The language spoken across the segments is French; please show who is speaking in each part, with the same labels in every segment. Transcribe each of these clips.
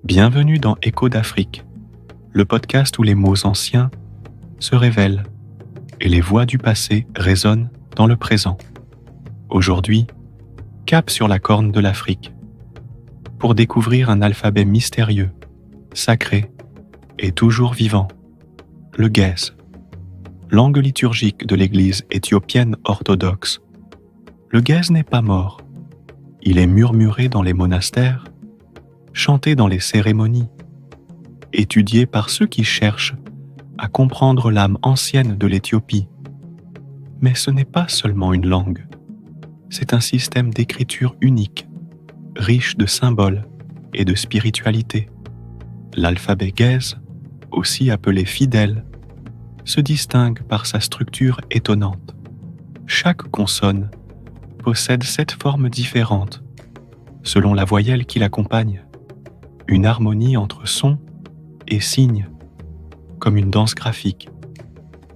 Speaker 1: Bienvenue dans Écho d'Afrique, le podcast où les mots anciens se révèlent et les voix du passé résonnent dans le présent. Aujourd'hui, cap sur la corne de l'Afrique, pour découvrir un alphabet mystérieux, sacré et toujours vivant, le Ge'ez, langue liturgique de l'Église éthiopienne orthodoxe. Le Ge'ez n'est pas mort, il est murmuré dans les monastères, chanté dans les cérémonies, étudié par ceux qui cherchent à comprendre l'âme ancienne de l'Éthiopie. Mais ce n'est pas seulement une langue, c'est un système d'écriture unique, riche de symboles et de spiritualité. L'alphabet Ge'ez, aussi appelé fidèle, se distingue par sa structure étonnante. Chaque consonne possède 7 formes différentes, selon la voyelle qui l'accompagne. Une harmonie entre son et signe, comme une danse graphique.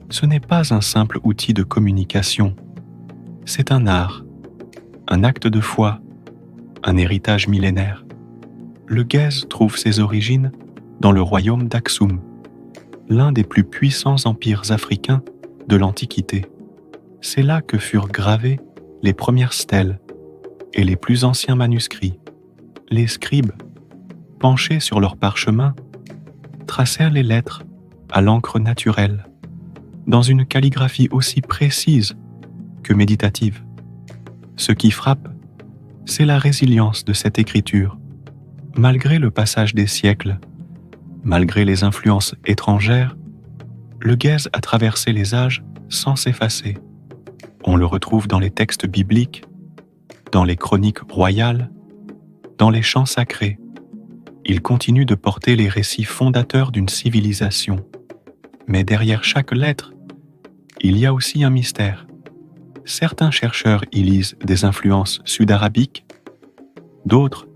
Speaker 1: Ce n'est pas un simple outil de communication, c'est un art, un acte de foi, un héritage millénaire. Le Ge'ez trouve ses origines dans le royaume d'Aksum, l'un des plus puissants empires africains de l'Antiquité. C'est là que furent gravées les premières stèles et les plus anciens manuscrits. Les scribes, penchés sur leur parchemin, tracèrent les lettres à l'encre naturelle, dans une calligraphie aussi précise que méditative. Ce qui frappe, c'est la résilience de cette écriture. Malgré le passage des siècles, malgré les influences étrangères, le Ge'ez a traversé les âges sans s'effacer. On le retrouve dans les textes bibliques, dans les chroniques royales, dans les chants sacrés. Il continue de porter les récits fondateurs d'une civilisation. Mais derrière chaque lettre, il y a aussi un mystère. Certains chercheurs y lisent des influences sud-arabiques, d'autres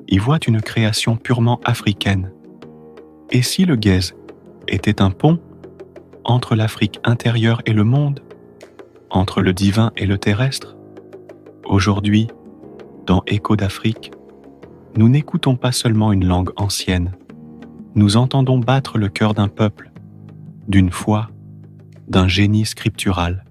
Speaker 1: y voient une création purement africaine. Et si le Ge'ez était un pont entre l'Afrique intérieure et le monde, entre le divin et le terrestre? Aujourd'hui, dans Écho d'Afrique, nous n'écoutons pas seulement une langue ancienne, nous entendons battre le cœur d'un peuple, d'une foi, d'un génie scriptural.